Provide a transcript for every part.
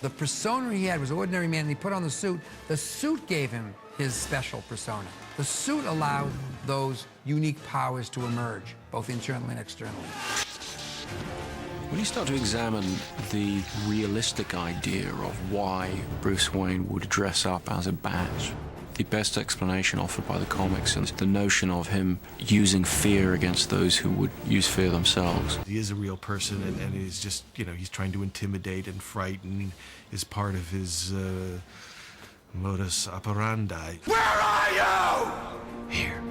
The persona he had was ordinary man, and he put on the suit. The suit gave him his special persona. The suit allowed those unique powers to emerge, both internally and externally. When you start to examine the realistic idea of why Bruce Wayne would dress up as a bat, the best explanation offered by the comics is the notion of him using fear against those who would use fear themselves. He is a real person, and he's just, he's trying to intimidate and frighten is part of his modus operandi. Where are you? Here.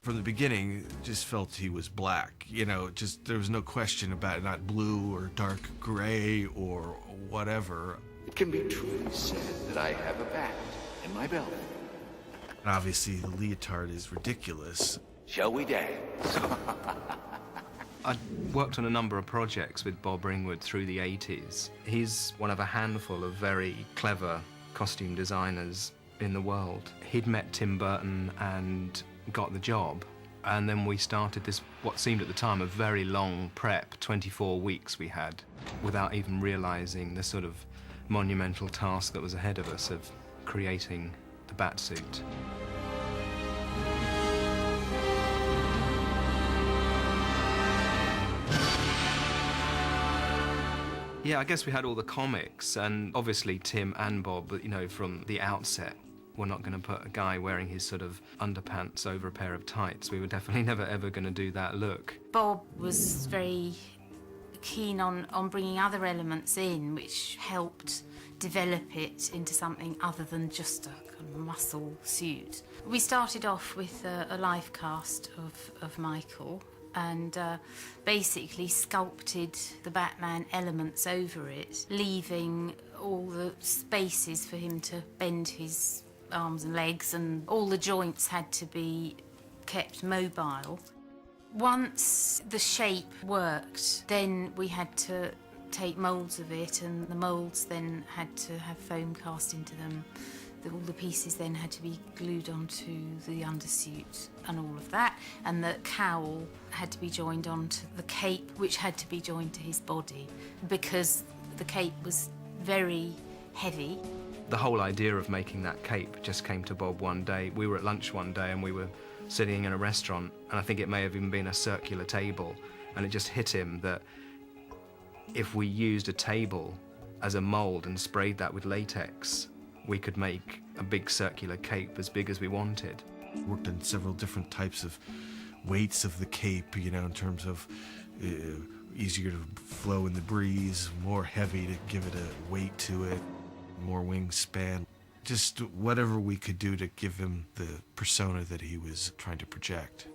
From the beginning, just felt he was black. There was no question about it, not blue or dark gray or whatever. It can be truly said that I have a bat in my belt. Obviously, the leotard is ridiculous. Shall we dance? I worked on a number of projects with Bob Ringwood through the 80s. He's one of a handful of very clever costume designers in the world. He'd met Tim Burton and got the job, and then we started this, what seemed at the time, a very long prep, 24 weeks we had, without even realizing the sort of monumental task that was ahead of us of creating the Batsuit. Yeah, I guess we had all the comics, and obviously Tim and Bob, from the outset, we're not going to put a guy wearing his sort of underpants over a pair of tights. We were definitely never ever going to do that look. Bob was very keen on bringing other elements in, which helped develop it into something other than just a kind of muscle suit. We started off with a live cast of Michael, and basically sculpted the Batman elements over it, leaving all the spaces for him to bend his arms and legs, and all the joints had to be kept mobile. Once the shape worked, then we had to take moulds of it, and the moulds then had to have foam cast into them. All the pieces then had to be glued onto the undersuit and all of that, and the cowl had to be joined onto the cape, which had to be joined to his body because the cape was very heavy. The whole idea of making that cape just came to Bob one day. We were at lunch one day and we were sitting in a restaurant, and I think it may have even been a circular table, and it just hit him that if we used a table as a mould and sprayed that with latex, we could make a big circular cape as big as we wanted. Worked on several different types of weights of the cape, in terms of easier to flow in the breeze, more heavy to give it a weight to it, more wingspan. Just whatever we could do to give him the persona that he was trying to project.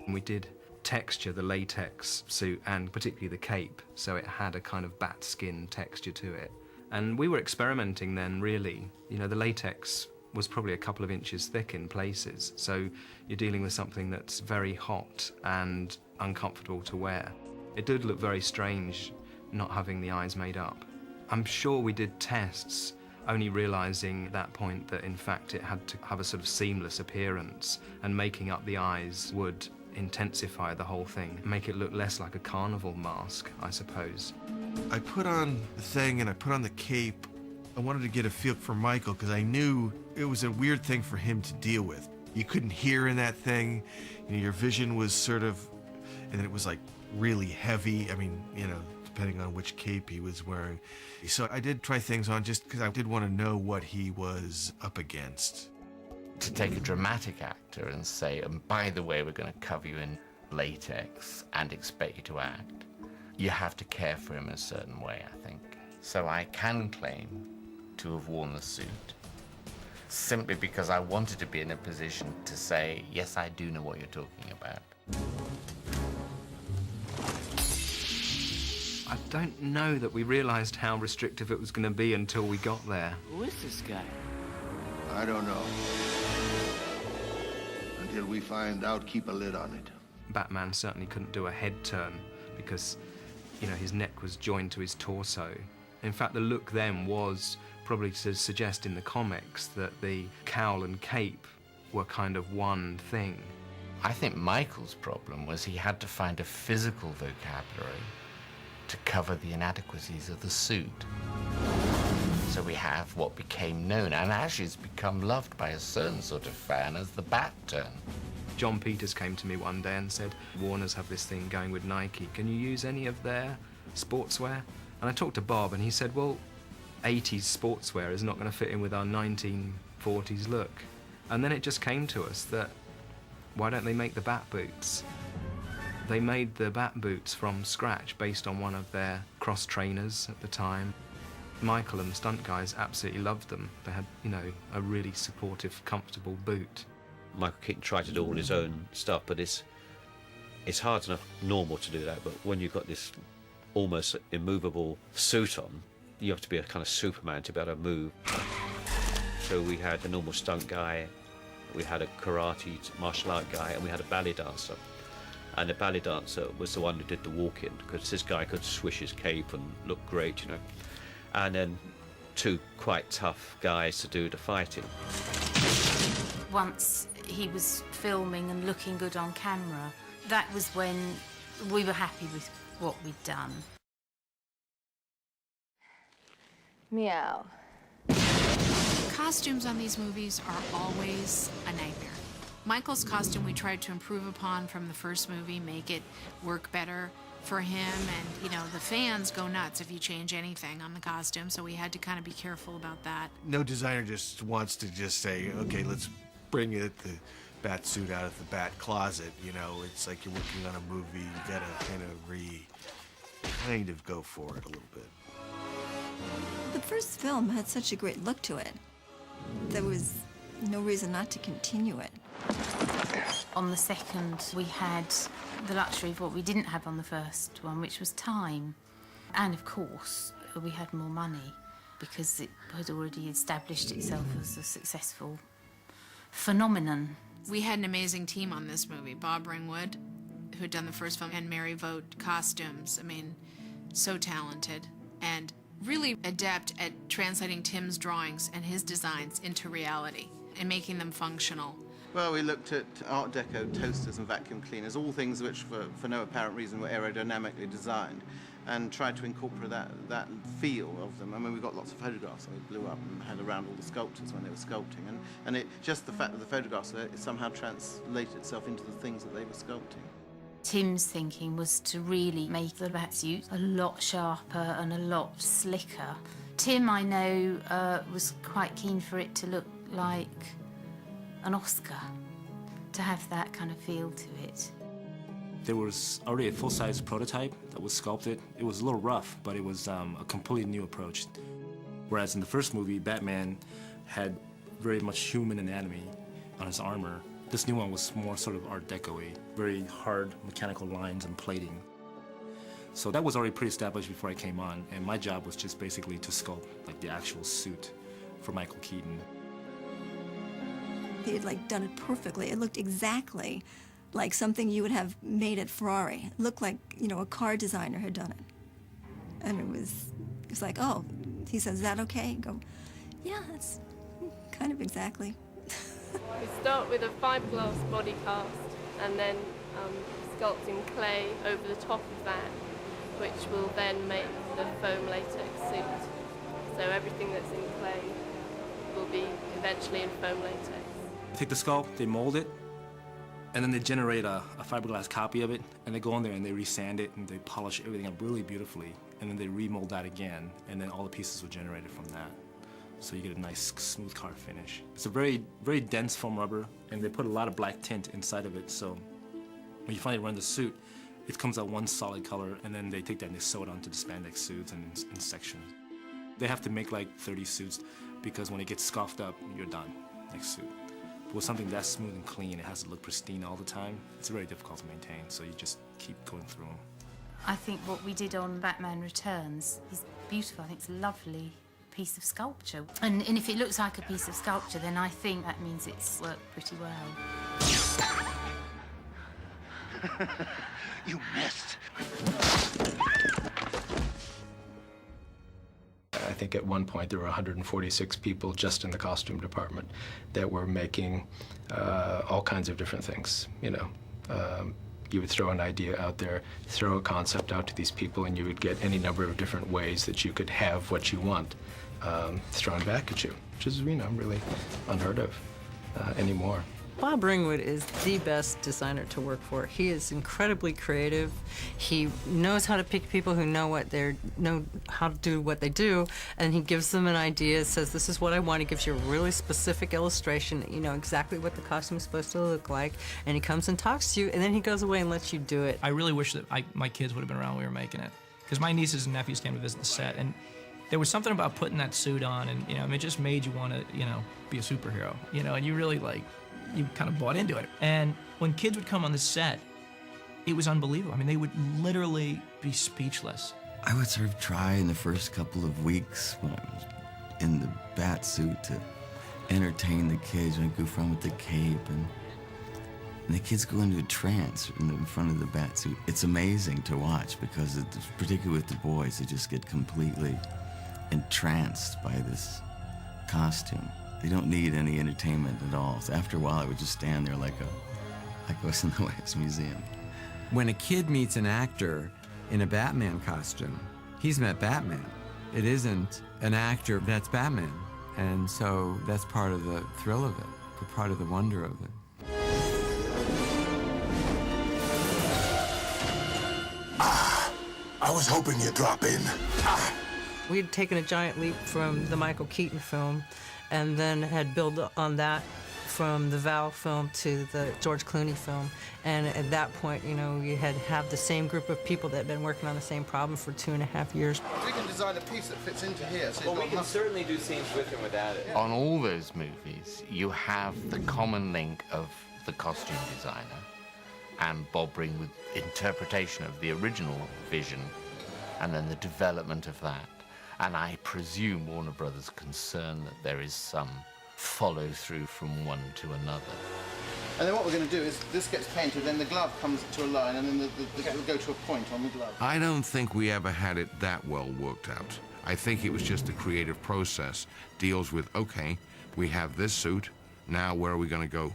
We did texture the latex suit and particularly the cape, so it had a kind of bat skin texture to it. And we were experimenting then, really. The latex was probably a couple of inches thick in places, so you're dealing with something that's very hot and uncomfortable to wear. It did look very strange not having the eyes made up. I'm sure we did tests, only realizing at that point that in fact it had to have a sort of seamless appearance, and making up the eyes would intensify the whole thing, make it look less like a carnival mask, I suppose. I put on the thing and I put on the cape. I wanted to get a feel for Michael because I knew it was a weird thing for him to deal with. You couldn't hear in that thing. Your vision was sort of, and then it was like really heavy. Depending on which cape he was wearing. So I did try things on just because I did want to know what he was up against. To take a dramatic actor and say, and by the way, we're going to cover you in latex and expect you to act, you have to care for him in a certain way, I think. So I can claim to have worn the suit simply because I wanted to be in a position to say, yes, I do know what you're talking about. I don't know that we realized how restrictive it was going to be until we got there. Who is this guy? I don't know. Until we find out, keep a lid on it. Batman certainly couldn't do a head turn because, his neck was joined to his torso. In fact, the look then was probably to suggest in the comics that the cowl and cape were kind of one thing. I think Michael's problem was he had to find a physical vocabulary to cover the inadequacies of the suit. So we have what became known, and actually has become loved by a certain sort of fan, as the Bat turn. John Peters came to me one day and said, Warners have this thing going with Nike. Can you use any of their sportswear? And I talked to Bob, and he said, well, 80s sportswear is not going to fit in with our 1940s look. And then it just came to us that, why don't they make the Bat boots? They made the Bat boots from scratch based on one of their cross trainers at the time. Michael and the stunt guys absolutely loved them. They had, you know, a really supportive, comfortable boot. Michael Keaton tried to do all his own stuff, but it's hard enough normal to do that, but when you've got this almost immovable suit on, you have to be a kind of Superman to be able to move. So we had a normal stunt guy, we had a karate martial art guy, and we had a ballet dancer. And the ballet dancer was the one who did the walk-in, because this guy could swish his cape and look great, you know. And then two quite tough guys to do the fighting. Once he was filming and looking good on camera, that was when we were happy with what we'd done. Meow. Costumes on these movies are always a nightmare. Michael's costume we tried to improve upon from the first movie, make it work better for him, and, you know, the fans go nuts if you change anything on the costume, so we had to kind of be careful about that. No designer just wants to just say, okay, let's bring the bat suit out of the bat closet, you know. It's like you're working on a movie, you gotta kind of go for it a little bit. The first film had such a great look to it. There was no reason not to continue it. On the second, we had the luxury of what we didn't have on the first one, which was time. And of course, we had more money because it had already established itself as a successful phenomenon. We had an amazing team on this movie. Bob Ringwood, who had done the first film, and Mary Vogt costumes. I mean, so talented and really adept at translating Tim's drawings and his designs into reality and making them functional. Well, we looked at Art Deco toasters and vacuum cleaners, all things which, for no apparent reason, were aerodynamically designed, and tried to incorporate that feel of them. I mean, we got lots of photographs that we blew up and had around all the sculptors when they were sculpting, and it just the fact that the photographs it somehow translated itself into the things that they were sculpting. Tim's thinking was to really make the Batsuit a lot sharper and a lot slicker. Tim, I know, was quite keen for it to look like an Oscar, to have that kind of feel to it. There was already a full-size prototype that was sculpted. It was a little rough, but it was a completely new approach. Whereas in the first movie, Batman had very much human anatomy on his armor. This new one was more sort of Art Deco-y, very hard mechanical lines and plating. So that was already pretty established before I came on, and my job was just basically to sculpt like the actual suit for Michael Keaton. They had done it perfectly. It looked exactly like something you would have made at Ferrari. It looked like, you know, a car designer had done it. And it was like, oh, he says, is that okay? I go, yeah, that's kind of exactly. We start with a fiberglass body cast and then sculpting clay over the top of that, which will then make the foam latex suit. So everything that's in clay will be eventually in foam latex. They take the sculpt, they mold it, and then they generate a fiberglass copy of it, and they go in there and they resand it and they polish everything up really beautifully, and then they remold that again, and then all the pieces were generated from that. So you get a nice smooth car finish. It's a very, very dense foam rubber, and they put a lot of black tint inside of it, so when you finally run the suit, it comes out one solid color, and then they take that and they sew it onto the spandex suits and in sections. They have to make like 30 suits, because when it gets scuffed up, you're done, next suit. But with something that's smooth and clean, it has to look pristine all the time. It's very difficult to maintain, so you just keep going through them. I think what we did on Batman Returns is beautiful. I think it's a lovely piece of sculpture. And if it looks like a piece of sculpture, then I think that means it's worked pretty well. You missed. I think at one point there were 146 people just in the costume department that were making all kinds of different things, you know, You would throw an idea out there, throw a concept out to these people, and you would get any number of different ways that you could have what you want thrown back at you, which is, you know, really unheard of anymore. Bob Ringwood is the best designer to work for. He is incredibly creative. He knows how to pick people who know how to do what they do, and he gives them an idea, says, this is what I want. He gives you a really specific illustration that you know exactly what the costume is supposed to look like, and he comes and talks to you, and then he goes away and lets you do it. I really wish that my kids would have been around when we were making it, because my nieces and nephews came to visit the set, and there was something about putting that suit on, and you know, it just made you want to, you know, be a superhero, you know, and you really you kind of bought into it. And when kids would come on the set, it was unbelievable. I mean, they would literally be speechless. I would sort of try in the first couple of weeks when I was in the bat suit to entertain the kids when I goof around with the cape, and the kids go into a trance in front of the bat suit. It's amazing to watch because, particularly with the boys, they just get completely entranced by this costume. They don't need any entertainment at all. So after a while, I would just stand there like I was in the Wax Museum. When a kid meets an actor in a Batman costume, he's met Batman. It isn't an actor that's Batman. And so that's part of the thrill of it, part of the wonder of it. I was hoping you'd drop in. We had taken a giant leap from the Michael Keaton film, and then had built on that from the Val film to the George Clooney film. And at that point, you know, you have the same group of people that had been working on the same problem for 2.5 years. We can design a piece that fits into here. So well, we can certainly do scenes with and without it. On all those movies, you have the common link of the costume designer and Bob Ringwood's interpretation of the original vision, and then the development of that. And I presume Warner Brothers' concerned that there is some follow-through from one to another. And then what we're going to do is this gets painted, then the glove comes to a line, and then it will go to a point on the glove. I don't think we ever had it that well worked out. I think it was just a creative process. Deals with, okay, we have this suit, now where are we going to go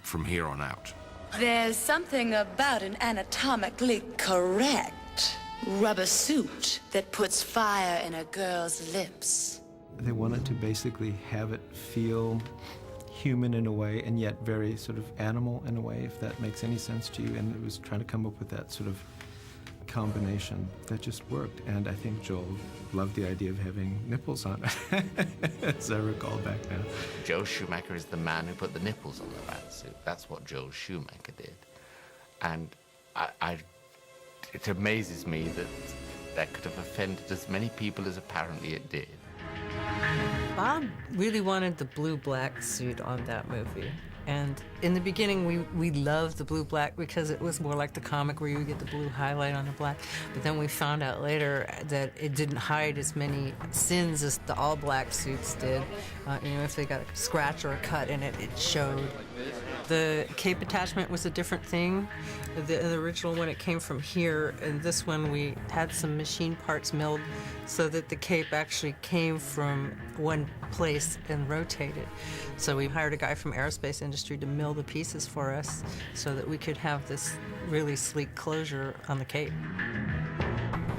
from here on out? There's something about an anatomically correct rubber suit that puts fire in a girl's lips. They wanted to basically have it feel human in a way, and yet very sort of animal in a way, if that makes any sense to you. And it was trying to come up with that sort of combination that just worked. And I think Joel loved the idea of having nipples on it, as I recall back now. Joel Schumacher is the man who put the nipples on the Batsuit. That's what Joel Schumacher did. And it amazes me that that could have offended as many people as apparently it did. Bob really wanted the blue-black suit on that movie. And in the beginning, we loved the blue-black because it was more like the comic where you get the blue highlight on the black. But then we found out later that it didn't hide as many sins as the all-black suits did. You know, if they got a scratch or a cut in it, it showed. The cape attachment was a different thing. The original one, it came from here, and this one we had some machine parts milled so that the cape actually came from one place and rotated. So we hired a guy from aerospace industry to mill the pieces for us so that we could have this really sleek closure on the cape.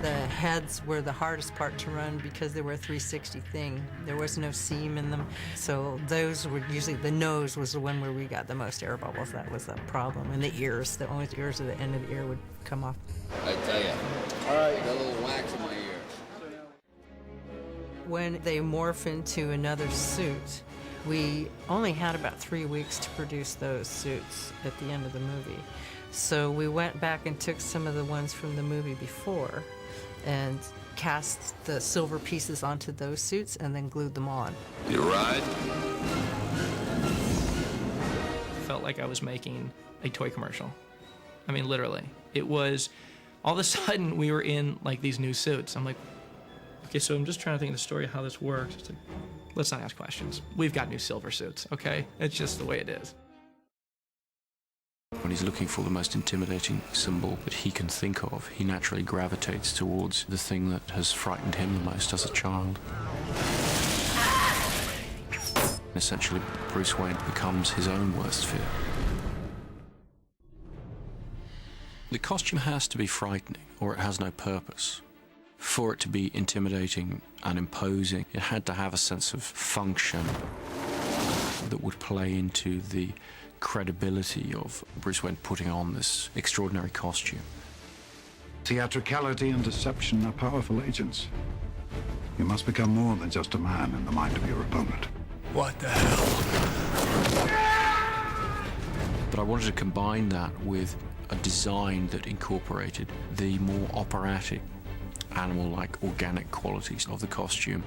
The heads were the hardest part to run because they were a 360 thing. There was no seam in them. So those were usually, the nose was the one where we got the most air bubbles. That was the problem. And the ears, the only ears at the end of the ear would come off. I tell you, all right, got a little wax in my ear. When they morph into another suit, we only had about 3 weeks to produce those suits at the end of the movie. So we went back and took some of the ones from the movie before and cast the silver pieces onto those suits and then glued them on. You ride? Felt like I was making a toy commercial. I mean, literally. It was, all of a sudden, we were in, like, these new suits. I'm like, okay, so I'm just trying to think of the story of how this works. It's like, let's not ask questions. We've got new silver suits, okay? It's just the way it is. When he's looking for the most intimidating symbol that he can think of, he naturally gravitates towards the thing that has frightened him the most as a child. Essentially, Bruce Wayne becomes his own worst fear. The costume has to be frightening, or it has no purpose. For it to be intimidating and imposing, it had to have a sense of function that would play into the credibility of Bruce Wayne putting on this extraordinary costume. Theatricality and deception are powerful agents. You must become more than just a man in the mind of your opponent. What the hell? But I wanted to combine that with a design that incorporated the more operatic, animal-like, organic qualities of the costume.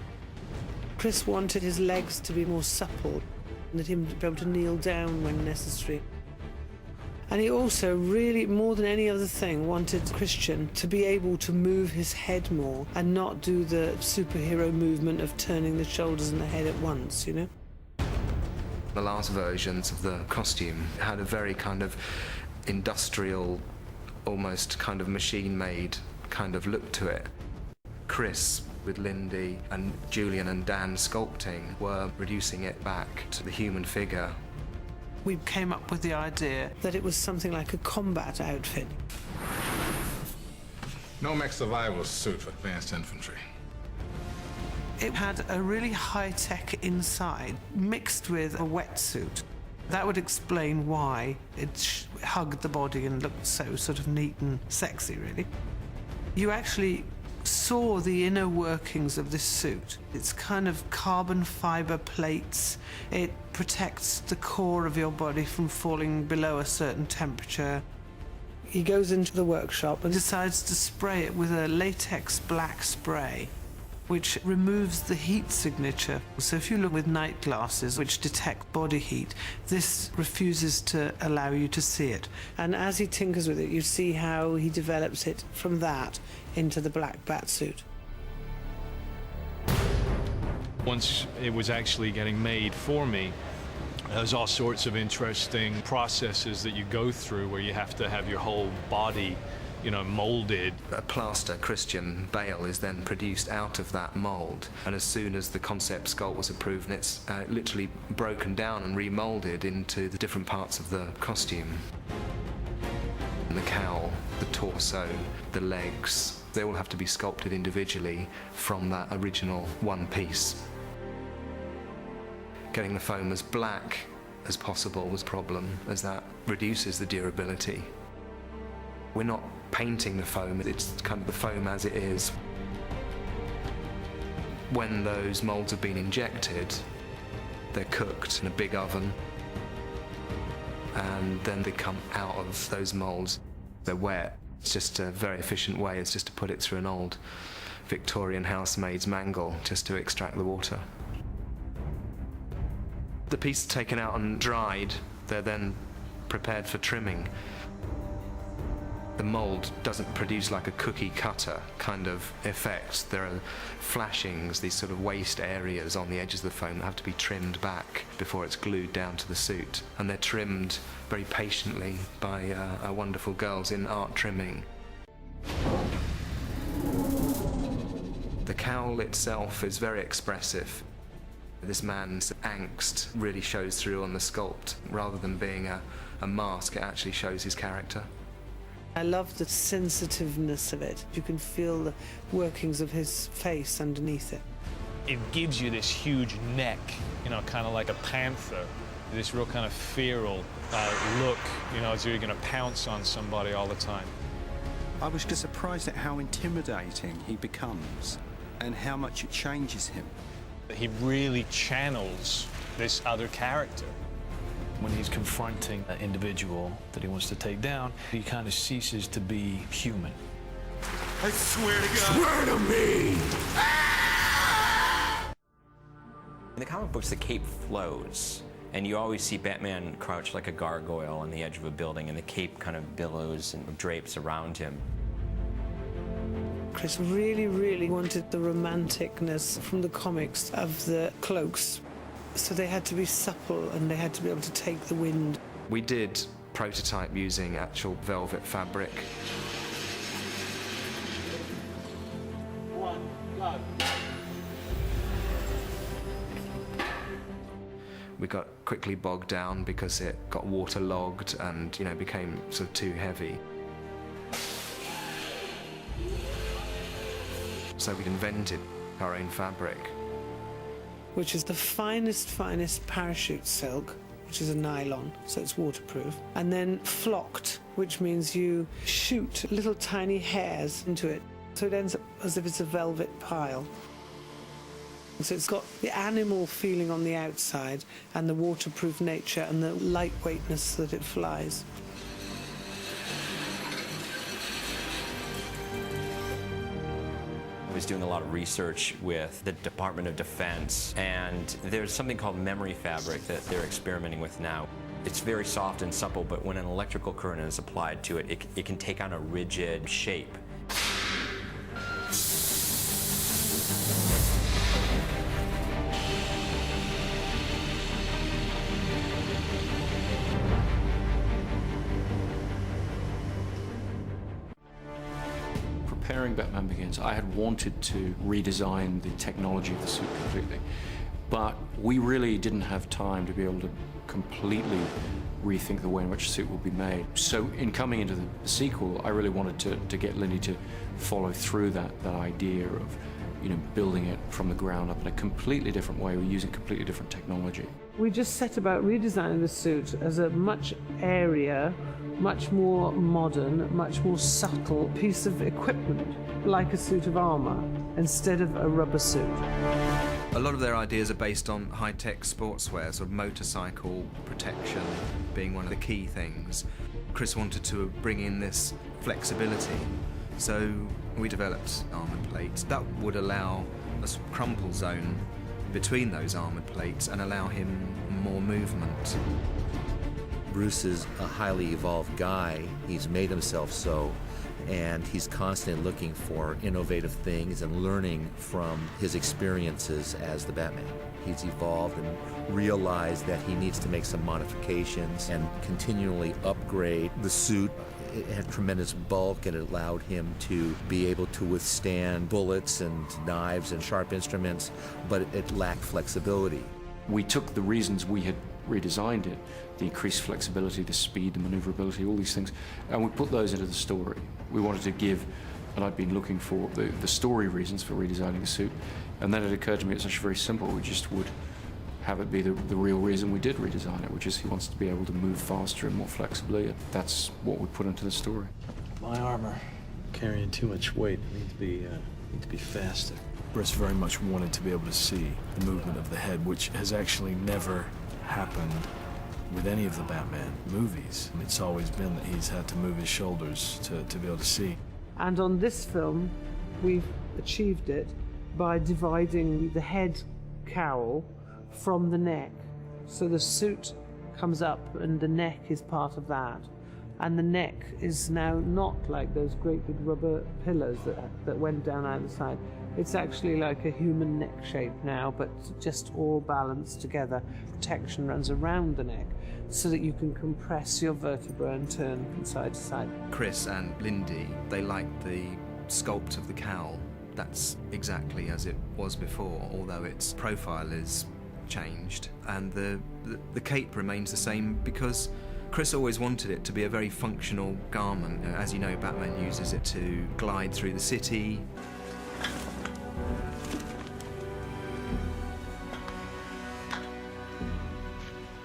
Chris wanted his legs to be more supple, and that him to be able to kneel down when necessary. And he also really, more than any other thing, wanted Christian to be able to move his head more and not do the superhero movement of turning the shoulders and the head at once, you know? The last versions of the costume had a very kind of industrial, almost kind of machine-made kind of look to it. Chris, with Lindy and Julian and Dan sculpting, were reducing it back to the human figure. We came up with the idea that it was something like a combat outfit. Nomex survival suit for advanced infantry. It had a really high-tech inside, mixed with a wetsuit. That would explain why it hugged the body and looked so sort of neat and sexy, really. You actually saw the inner workings of this suit. It's kind of carbon fiber plates. It protects the core of your body from falling below a certain temperature. He goes into the workshop and decides to spray it with a latex black spray, which removes the heat signature. So if you look with night glasses, which detect body heat, this refuses to allow you to see it. And as he tinkers with it, you see how he develops it from that into the black Batsuit. Once it was actually getting made for me, there's all sorts of interesting processes that you go through where you have to have your whole body, you know, molded. A plaster Christian Bale is then produced out of that mold, and as soon as the concept sculpt was approved, it's literally broken down and remolded into the different parts of the costume. The cowl, the torso, the legs, they all have to be sculpted individually from that original one piece. Getting the foam as black as possible was a problem, as that reduces the durability. We're not painting the foam, it's kind of the foam as it is. When those molds have been injected, they're cooked in a big oven, and then they come out of those molds. They're wet. It's just a very efficient way, it's just to put it through an old Victorian housemaid's mangle just to extract the water. The piece is taken out and dried, they're then prepared for trimming. The mold doesn't produce like a cookie cutter kind of effect. There are flashings, these sort of waste areas on the edges of the foam that have to be trimmed back before it's glued down to the suit. And they're trimmed very patiently by our wonderful girls in art trimming. The cowl itself is very expressive. This man's angst really shows through on the sculpt. Rather than being a mask, it actually shows his character. I love the sensitiveness of it. You can feel the workings of his face underneath it. It gives you this huge neck, you know, kind of like a panther, this real kind of feral look, you know, as though you're going to pounce on somebody all the time. I was just surprised at how intimidating he becomes and how much it changes him. He really channels this other character. When he's confronting an individual that he wants to take down, he kind of ceases to be human. I swear to God. Swear to me! In the comic books, the cape flows, and you always see Batman crouched like a gargoyle on the edge of a building, and the cape kind of billows and drapes around him. Chris really, really wanted the romanticness from the comics of the cloaks. So they had to be supple and they had to be able to take the wind. We did prototype using actual velvet fabric. We got quickly bogged down because it got waterlogged and, you know, became sort of too heavy. So we invented our own fabric. Which is the finest parachute silk, which is a nylon, so it's waterproof. And then flocked, which means you shoot little tiny hairs into it, so it ends up as if it's a velvet pile. So it's got the animal feeling on the outside and the waterproof nature and the lightweightness that it flies. I was doing a lot of research with the Department of Defense, and there's something called memory fabric that they're experimenting with now. It's very soft and supple, but when an electrical current is applied to it, it can take on a rigid shape. Preparing Batman Begins, I had wanted to redesign the technology of the suit completely, but we really didn't have time to be able to completely rethink the way in which the suit would be made. So in coming into the sequel, I really wanted to get Lindy to follow through that idea of, you know, building it from the ground up in a completely different way. We're using completely different technology. We just set about redesigning the suit as a much airier, much more modern, much more subtle piece of equipment, like a suit of armor, instead of a rubber suit. A lot of their ideas are based on high-tech sportswear, sort of motorcycle protection being one of the key things. Chris wanted to bring in this flexibility, so we developed armoured plates that would allow a crumple zone between those armoured plates and allow him more movement. Bruce is a highly evolved guy. He's made himself so, and he's constantly looking for innovative things and learning from his experiences as the Batman. He's evolved and realized that he needs to make some modifications and continually upgrade the suit. It had tremendous bulk, and it allowed him to be able to withstand bullets and knives and sharp instruments, but it lacked flexibility. We took the reasons we had redesigned it, the increased flexibility, the speed, the maneuverability, all these things, and we put those into the story. We wanted to give, and I'd been looking for the story reasons for redesigning the suit, and then it occurred to me it's actually very simple. We just would have it be the real reason we did redesign it, which is he wants to be able to move faster and more flexibly. That's what we put into the story. My armor carrying too much weight. I need to be faster. Bruce very much wanted to be able to see the movement of the head, which has actually never happened with any of the Batman movies. It's always been that he's had to move his shoulders to be able to see. And on this film, we've achieved it by dividing the head cowl from the neck. So the suit comes up and the neck is part of that. And the neck is now not like those great big rubber pillars that went down either side. It's actually like a human neck shape now, but just all balanced together. Protection runs around the neck so that you can compress your vertebra and turn from side to side. Chris and Lindy, they liked the sculpt of the cowl. That's exactly as it was before, although its profile is changed. And the cape remains the same because Chris always wanted it to be a very functional garment. As you know, Batman uses it to glide through the city.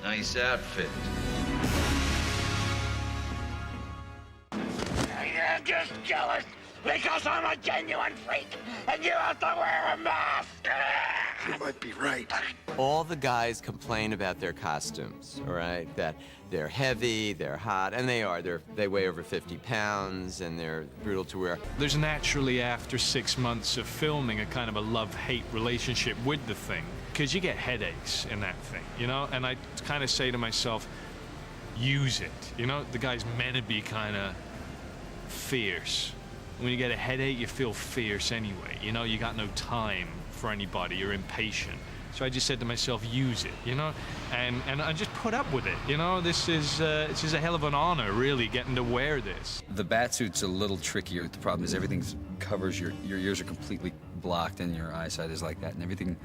Nice outfit. You're just jealous because I'm a genuine freak and you have to wear a mask. You might be right. All the guys complain about their costumes, all right? That they're heavy, they're hot, and they are. They weigh over 50 pounds, and they're brutal to wear. There's naturally, after 6 months of filming, a kind of a love-hate relationship with the thing, because you get headaches in that thing, you know? And I kind of say to myself, use it, you know? The guy's meant to be kind of fierce. When you get a headache, you feel fierce anyway, you know? You got no time for anybody, you're impatient. So I just said to myself, use it, you know? And I just put up with it, you know? This is a hell of an honor, really, getting to wear this. The Batsuit's a little trickier. The problem is everything covers your ears are completely blocked and your eyesight is like that, and everything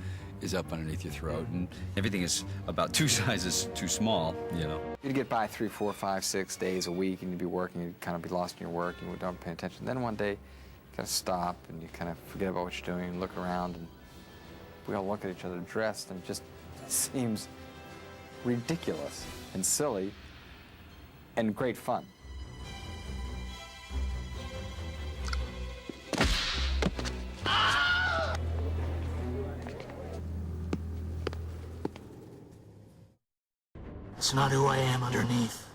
is up underneath your throat, and everything is about 2 sizes too small, you know. You'd get by 3, 4, 5, 6 days a week, and you'd be working, you'd kind of be lost in your work, and you don't pay attention. Then one day, gotta stop and you kind of forget about what you're doing and look around, and we all look at each other dressed and it just seems ridiculous and silly and great fun. It's not who I am underneath,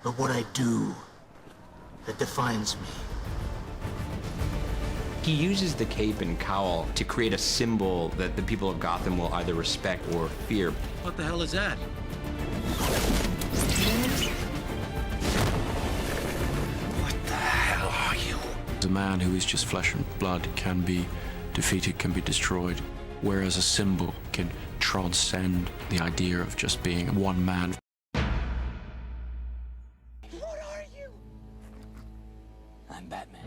but what I do that defines me. He uses the cape and cowl to create a symbol that the people of Gotham will either respect or fear. What the hell is that? What the hell are you? The man who is just flesh and blood can be defeated, can be destroyed, whereas a symbol can transcend the idea of just being one man. I'm Batman.